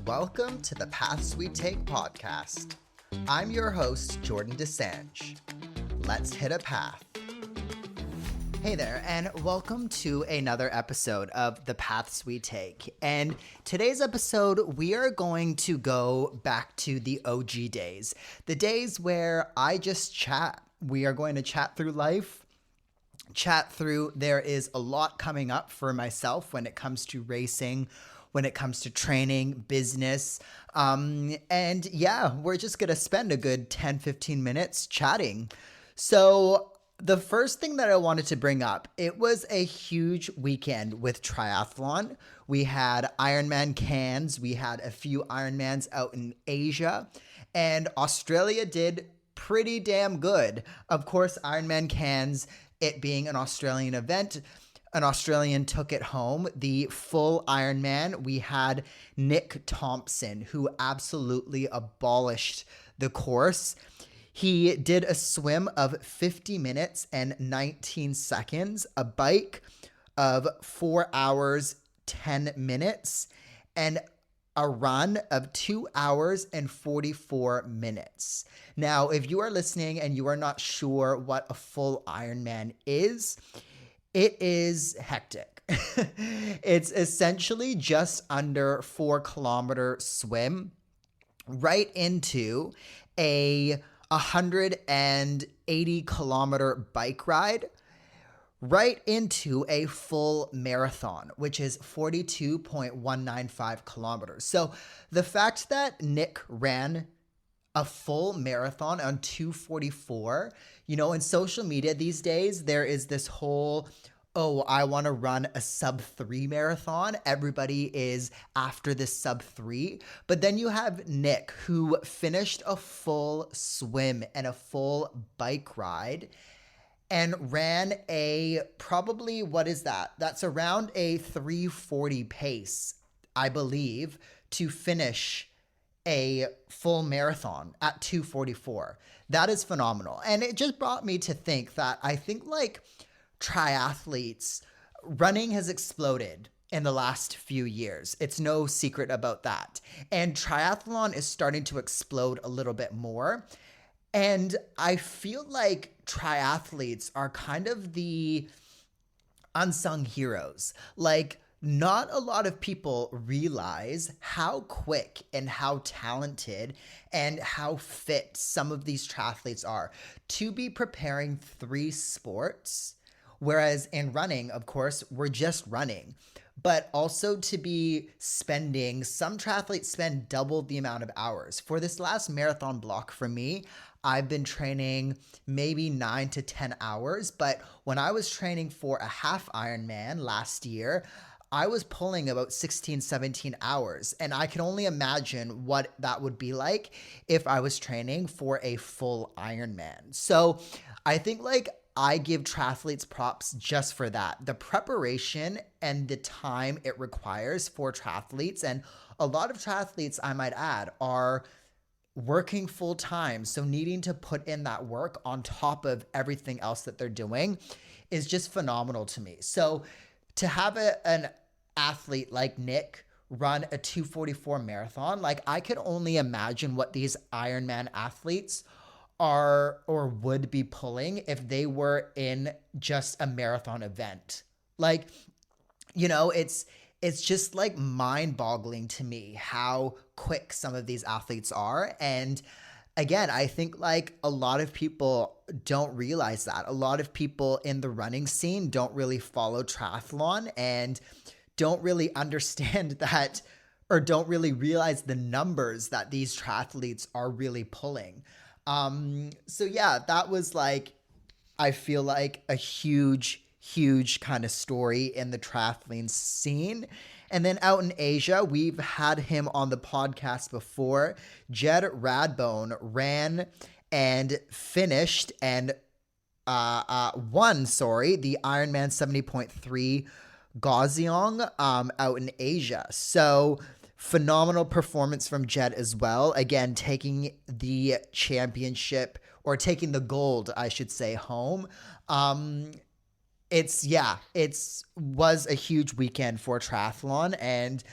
Welcome to the Paths We Take podcast. I'm your host, Jordan DeSange. Let's hit a path. Hey there, and welcome to another episode of The Paths We Take. And today's episode, we are going to go back to the OG days, the days where I just chat. We are going to chat through life, chat through there is a lot coming up for myself when it comes to racing, when it comes to training, business. And yeah, we're just going to spend a good 10-15 minutes chatting. So the first thing that I wanted to bring up, it was a huge weekend with triathlon. We had Ironman Cairns. We had a few Ironmans out in Asia, and Australia did pretty damn good. Of course, Ironman Cairns, it being an Australian event, an Australian took it home. The full Ironman, we had Nick Thompson, who absolutely abolished the course. He did a swim of 50 minutes and 19 seconds, a bike of 4 hours, 10 minutes, and a run of 2 hours and 44 minutes. Now, if you are listening and you are not sure what a full Ironman is, it is hectic. It's essentially just under 4-kilometer swim right into a 180-kilometer bike ride, right into a full marathon, which is 42.195 kilometers. So the fact that Nick ran a full marathon on 2:44, in social media these days, there is this whole, I want to run a sub-3 marathon. Everybody is after this sub-3. But then you have Nick, who finished a full swim and a full bike ride and ran probably, what is that? That's around a 3:40 pace, I believe, to finish a full marathon at 2:44. That is phenomenal. And it just brought me to think that I think triathletes, running has exploded in the last few years. It's no secret about that. And triathlon is starting to explode a little bit more. And I feel like triathletes are kind of the unsung heroes. Not a lot of people realize how quick and how talented and how fit some of these triathletes are to be preparing 3 sports. Whereas in running, of course, we're just running, but also to be spending, some triathletes spend double the amount of hours. For this last marathon block for me, I've been training maybe 9 to 10 hours, but when I was training for a half Ironman last year, I was pulling about 16, 17 hours, and I can only imagine what that would be like if I was training for a full Ironman. So I think I give triathletes props just for that. The preparation and the time it requires for triathletes, and a lot of triathletes, I might add, are working full time. So needing to put in that work on top of everything else that they're doing is just phenomenal to me. So to have an athlete like Nick run a 2:44 marathon, I could only imagine what these Ironman athletes are or would be pulling if they were in just a marathon event. It's just mind-boggling to me how quick some of these athletes are. And again, I think a lot of people don't realize that. A lot of people in the running scene don't really follow triathlon and don't really understand that, or don't really realize the numbers that these triathletes are really pulling. So yeah, that was I feel like a huge kind of story in the triathlon scene. And then out in Asia, we've had him on the podcast before. Jed Radbone ran and finished and won the Ironman 70.3 Gauziong out in Asia. So phenomenal performance from Jed as well. Again, taking the championship, or taking the gold, I should say, home. It's was a huge weekend for triathlon, and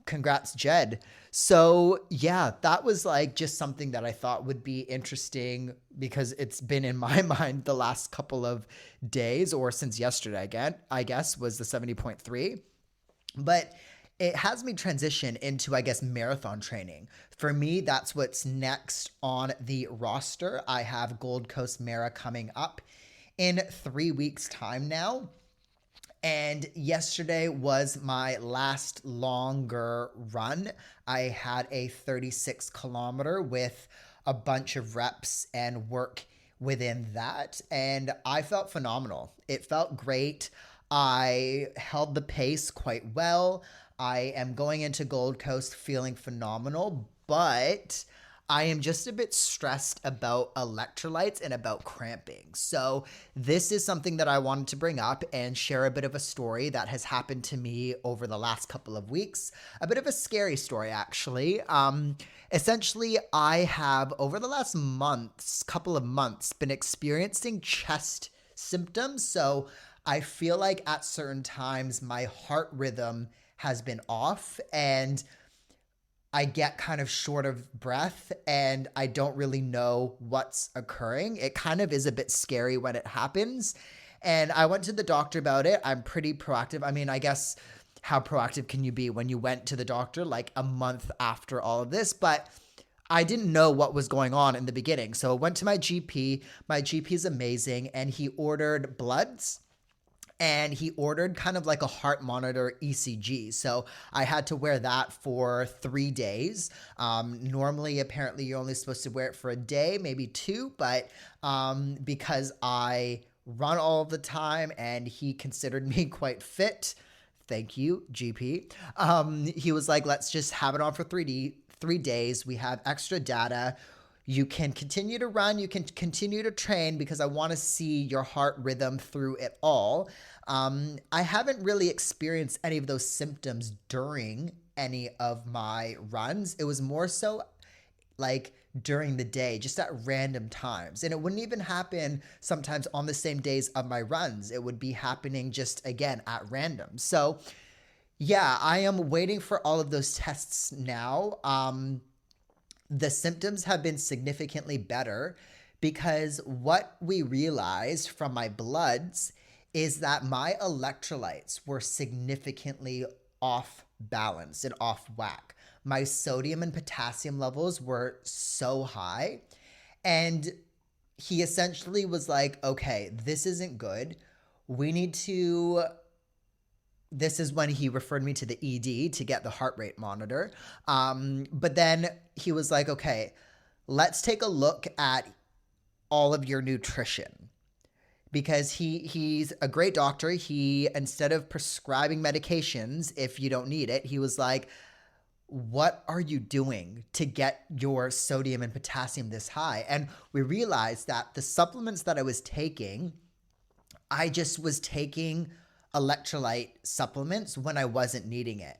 congrats, Jed. So yeah, that was like just something that I thought would be interesting because it's been in my mind the last couple of days, or since yesterday again, I guess, was the 70.3. But it has me transition into, I guess, marathon training. For me, that's what's next on the roster. I have Gold Coast Mara coming up in 3 weeks' time now. And yesterday was my last longer run. I had a 36 kilometer with a bunch of reps and work within that. And I felt phenomenal. It felt great. I held the pace quite well. I am going into Gold Coast feeling phenomenal, but I am just a bit stressed about electrolytes and about cramping. So this is something that I wanted to bring up and share a bit of a story that has happened to me over the last couple of weeks. A bit of a scary story, actually. Essentially, I have, over the last couple of months, been experiencing chest symptoms. So I feel like at certain times my heart rhythm has been off, and I get kind of short of breath and I don't really know what's occurring. It kind of is a bit scary when it happens. And I went to the doctor about it. I'm pretty proactive. I mean, I guess how proactive can you be when you went to the doctor like a month after all of this? But I didn't know what was going on in the beginning. So I went to my GP. My GP is amazing, and he ordered bloods. And he ordered kind of like a heart monitor ECG. So I had to wear that for 3 days. Normally, apparently, you're only supposed to wear it for a day, maybe 2. But because I run all the time and he considered me quite fit, thank you, GP. He was like, let's just have it on for 3 days. We have extra data. You can continue to run, you can continue to train because I want to see your heart rhythm through it all. I haven't really experienced any of those symptoms during any of my runs. It was more so like during the day, just at random times. And it wouldn't even happen sometimes on the same days of my runs. It would be happening just, again, at random. So yeah, I am waiting for all of those tests now. The symptoms have been significantly better because what we realized from my bloods is that my electrolytes were significantly off balance and off whack. My sodium and potassium levels were so high. And he essentially was like, okay, this isn't good. We need to... This is when he referred me to the ED to get the heart rate monitor. But then he was like, okay, let's take a look at all of your nutrition. Because he's a great doctor. He, instead of prescribing medications if you don't need it, he was like, what are you doing to get your sodium and potassium this high? And we realized that the supplements that I was taking, I just was taking electrolyte supplements when I wasn't needing it.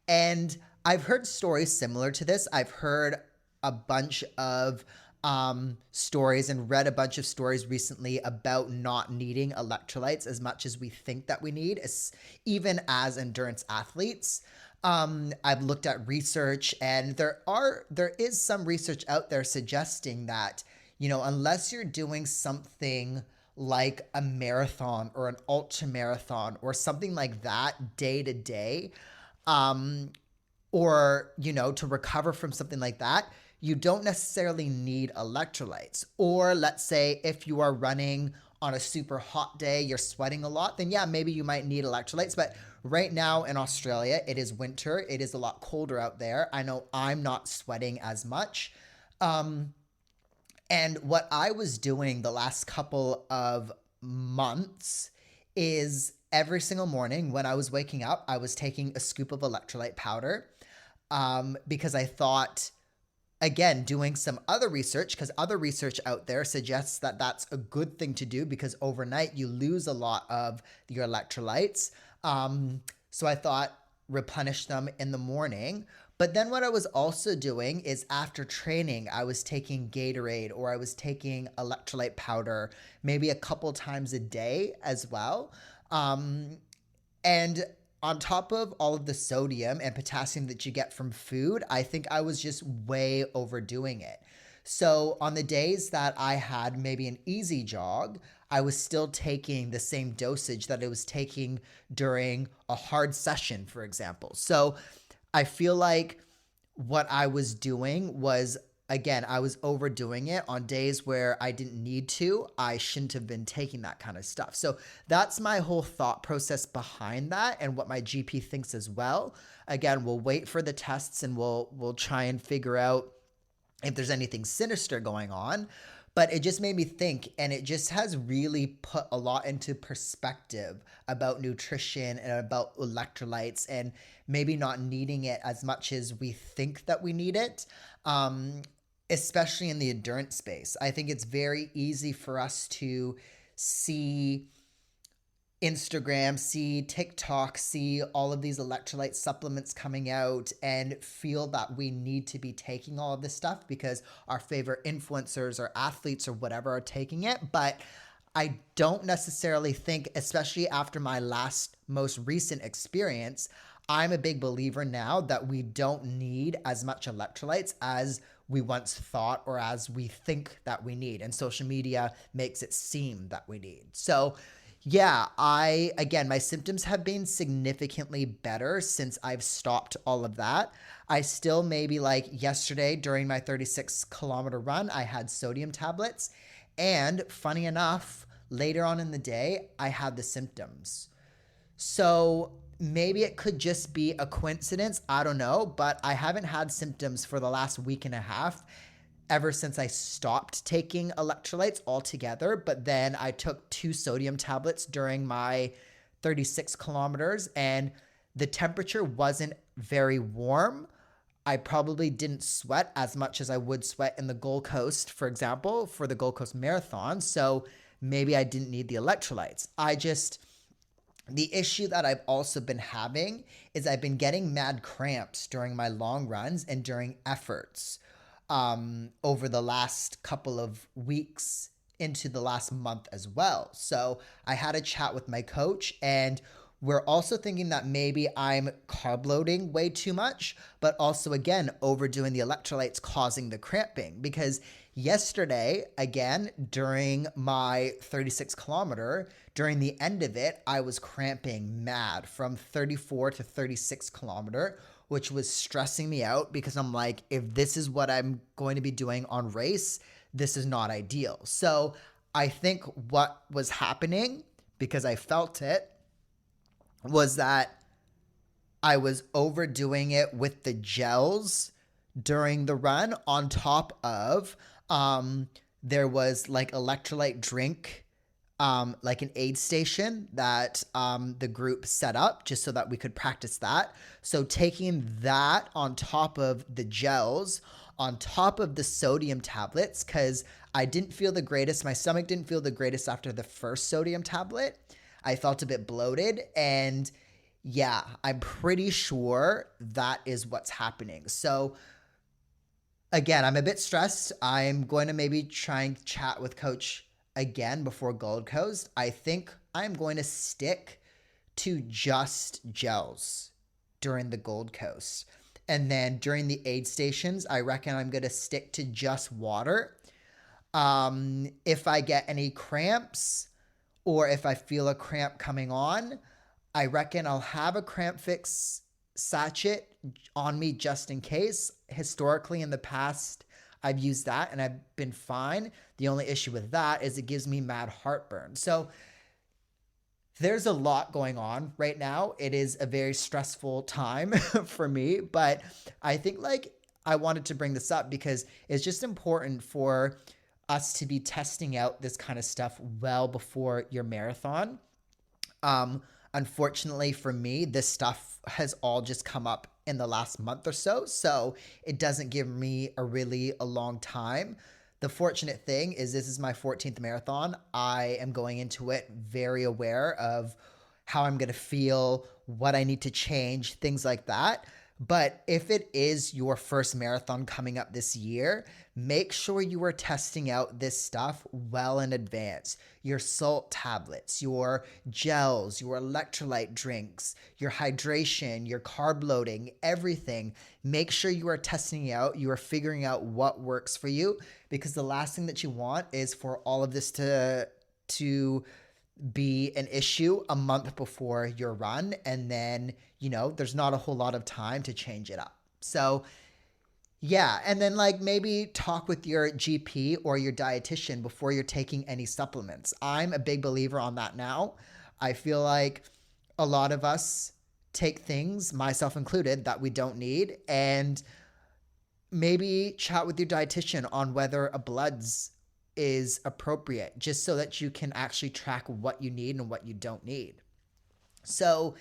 And I've heard stories similar to this. I've heard a bunch of stories and read a bunch of stories recently about not needing electrolytes as much as we think that we need, even as endurance athletes. I've looked at research, and there is some research out there suggesting that, unless you're doing something like a marathon or an ultra marathon or something like that day to day, or, to recover from something like that, you don't necessarily need electrolytes. Or let's say if you are running on a super hot day, you're sweating a lot, then yeah, maybe you might need electrolytes. But right now in Australia, it is winter. It is a lot colder out there. I know I'm not sweating as much. And what I was doing the last couple of months is every single morning when I was waking up, I was taking a scoop of electrolyte powder, because I thought, again, doing some other research, because other research out there suggests that that's a good thing to do because overnight you lose a lot of your electrolytes. So I thought replenish them in the morning. But then what I was also doing is after training, I was taking Gatorade or I was taking electrolyte powder maybe a couple times a day as well. And on top of all of the sodium and potassium that you get from food, I think I was just way overdoing it. So on the days that I had maybe an easy jog, I was still taking the same dosage that I was taking during a hard session, for example. So I feel like what I was doing was, again, I was overdoing it on days where I didn't need to. I shouldn't have been taking that kind of stuff. So that's my whole thought process behind that and what my GP thinks as well. Again, we'll wait for the tests and we'll try and figure out if there's anything sinister going on. But it just made me think, and it just has really put a lot into perspective about nutrition and about electrolytes and maybe not needing it as much as we think that we need it, especially in the endurance space. I think it's very easy for us to see Instagram, see TikTok, see all of these electrolyte supplements coming out and feel that we need to be taking all of this stuff because our favorite influencers or athletes or whatever are taking it. But I don't necessarily think, especially after my most recent experience, I'm a big believer now that we don't need as much electrolytes as we once thought or as we think that we need. And social media makes it seem that we need. So yeah, again, my symptoms have been significantly better since I've stopped all of that. I still maybe like yesterday during my 36-kilometer run, I had sodium tablets. And funny enough, later on in the day, I had the symptoms. So maybe it could just be a coincidence. I don't know, but I haven't had symptoms for the last week and a half ever since I stopped taking electrolytes altogether. But then I took 2 sodium tablets during my 36 kilometers and the temperature wasn't very warm. I probably didn't sweat as much as I would sweat in the Gold Coast, for example, for the Gold Coast Marathon. So maybe I didn't need the electrolytes. The issue that I've also been having is I've been getting mad cramps during my long runs and during efforts over the last couple of weeks into the last month as well. So I had a chat with my coach and we're also thinking that maybe I'm carb loading way too much, but also again, overdoing the electrolytes causing the cramping because yesterday, again, during my 36 kilometer, during the end of it, I was cramping mad from 34 to 36 kilometer, which was stressing me out because I'm like, if this is what I'm going to be doing on race, this is not ideal. So I think what was happening, because I felt it, was that I was overdoing it with the gels during the run on top of there was like electrolyte drink, like an aid station that the group set up just so that we could practice that. So taking that on top of the gels, on top of the sodium tablets, because I didn't feel the greatest. My stomach didn't feel the greatest after the first sodium tablet. I felt a bit bloated and yeah, I'm pretty sure that is what's happening. So again, I'm a bit stressed. I'm going to maybe try and chat with coach again before Gold Coast. I think I'm going to stick to just gels during the Gold Coast. And then during the aid stations, I reckon I'm going to stick to just water. If I get any cramps or if I feel a cramp coming on, I reckon I'll have a cramp fix sachet on me just in case. Historically, in the past, I've used that and I've been fine. The only issue with that is it gives me mad heartburn. So there's a lot going on right now. It is a very stressful time for me, but I think like I wanted to bring this up because it's just important for us to be testing out this kind of stuff well before your marathon. Unfortunately for me, this stuff has all just come up in the last month or so, so it doesn't give me a long time. The fortunate thing is this is my 14th marathon. I am going into it very aware of how I'm going to feel, what I need to change, things like that. But if it is your first marathon coming up this year, make sure you are testing out this stuff well in advance. Your salt tablets, your gels, your electrolyte drinks, your hydration, your carb loading, everything. Make sure you are testing out, you are figuring out what works for you, because the last thing that you want is for all of this to be an issue a month before your run, and then there's not a whole lot of time to change it up. So yeah, and then like maybe talk with your GP or your dietitian before you're taking any supplements. I'm a big believer on that now. I feel like a lot of us take things, myself included, that we don't need, and maybe chat with your dietitian on whether a bloods is appropriate, just so that you can actually track what you need and what you don't need. So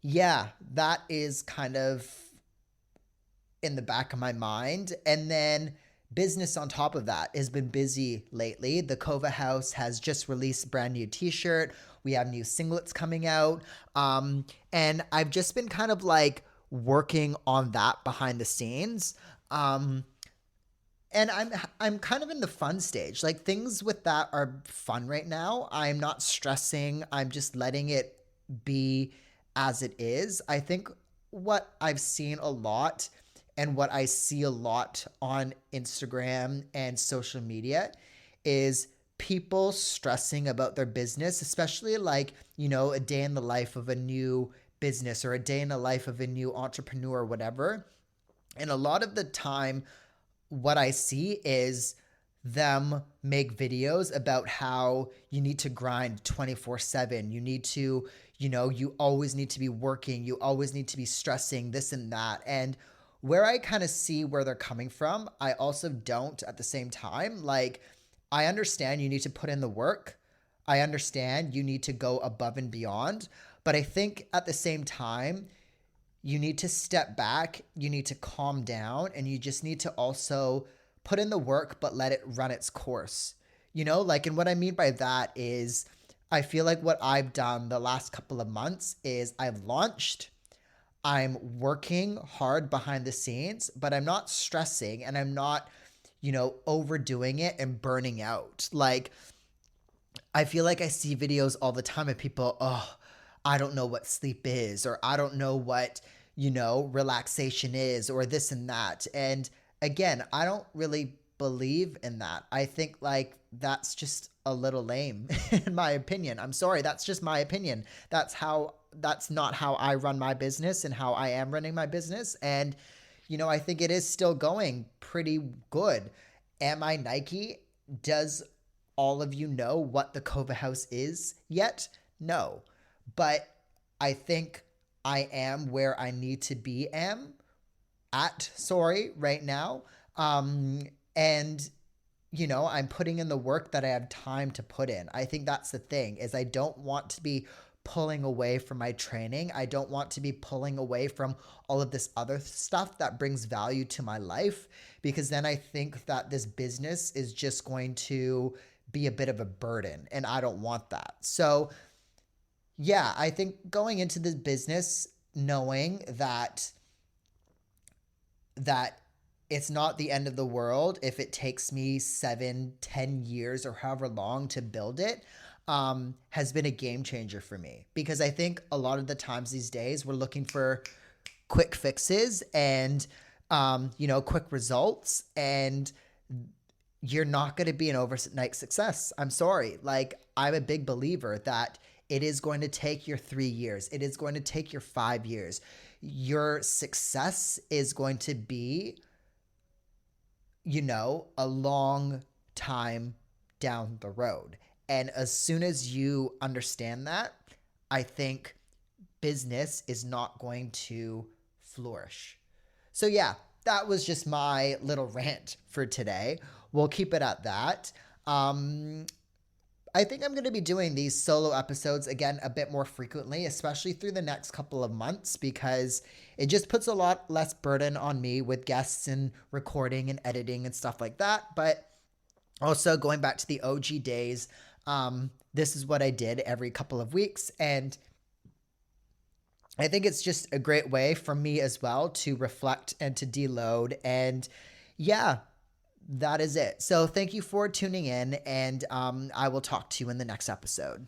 yeah, that is kind of in the back of my mind. And then business on top of that has been busy lately. The Kova House has just released a brand new t-shirt. We have new singlets coming out. And I've just been kind of like working on that behind the scenes. And I'm kind of in the fun stage. Like, things with that are fun right now. I'm not stressing. I'm just letting it be as it is. I think what I've seen a lot and what I see a lot on Instagram and social media is people stressing about their business, especially like, a day in the life of a new business or a day in the life of a new entrepreneur or whatever. And a lot of the time, what I see is them make videos about how you need to grind 24/7. You need to, you always need to be working. You always need to be stressing this and that. And where I kind of see where they're coming from, I also don't at the same time. Like, I understand you need to put in the work. I understand you need to go above and beyond. But I think at the same time, you need to step back, you need to calm down, and you just need to also put in the work, but let it run its course. And what I mean by that is, I feel like what I've done the last couple of months is I've launched, I'm working hard behind the scenes, but I'm not stressing and I'm not, overdoing it and burning out. Like, I feel like I see videos all the time of people, I don't know what sleep is, or I don't know what, relaxation is, or this and that. And again, I don't really believe in that. I think like that's just a little lame in my opinion. I'm sorry, that's just my opinion. That's not how I run my business and how I am running my business. And, I think it is still going pretty good. Am I Nike? Does all of you know what the Kova House is yet? No. But I think I am where I need to be right now. And I'm putting in the work that I have time to put in. I think that's the thing, is I don't want to be pulling away from my training. I don't want to be pulling away from all of this other stuff that brings value to my life, because then I think that this business is just going to be a bit of a burden, and I don't want that. So yeah, I think going into this business knowing that it's not the end of the world if it takes me 7-10 years or however long to build it, has been a game changer for me. Because I think a lot of the times these days we're looking for quick fixes and, quick results, and you're not going to be an overnight success. I'm sorry. Like, I'm a big believer that it is going to take your 3 years. It is going to take your 5 years. Your success is going to be, a long time down the road. And as soon as you understand that, I think business is not going to flourish. So yeah, that was just my little rant for today. We'll keep it at that. I think I'm going to be doing these solo episodes again a bit more frequently, especially through the next couple of months, because it just puts a lot less burden on me with guests and recording and editing and stuff like that. But also going back to the OG days, this is what I did every couple of weeks. And I think it's just a great way for me as well to reflect and to deload. And yeah, that is it. So thank you for tuning in, and I will talk to you in the next episode.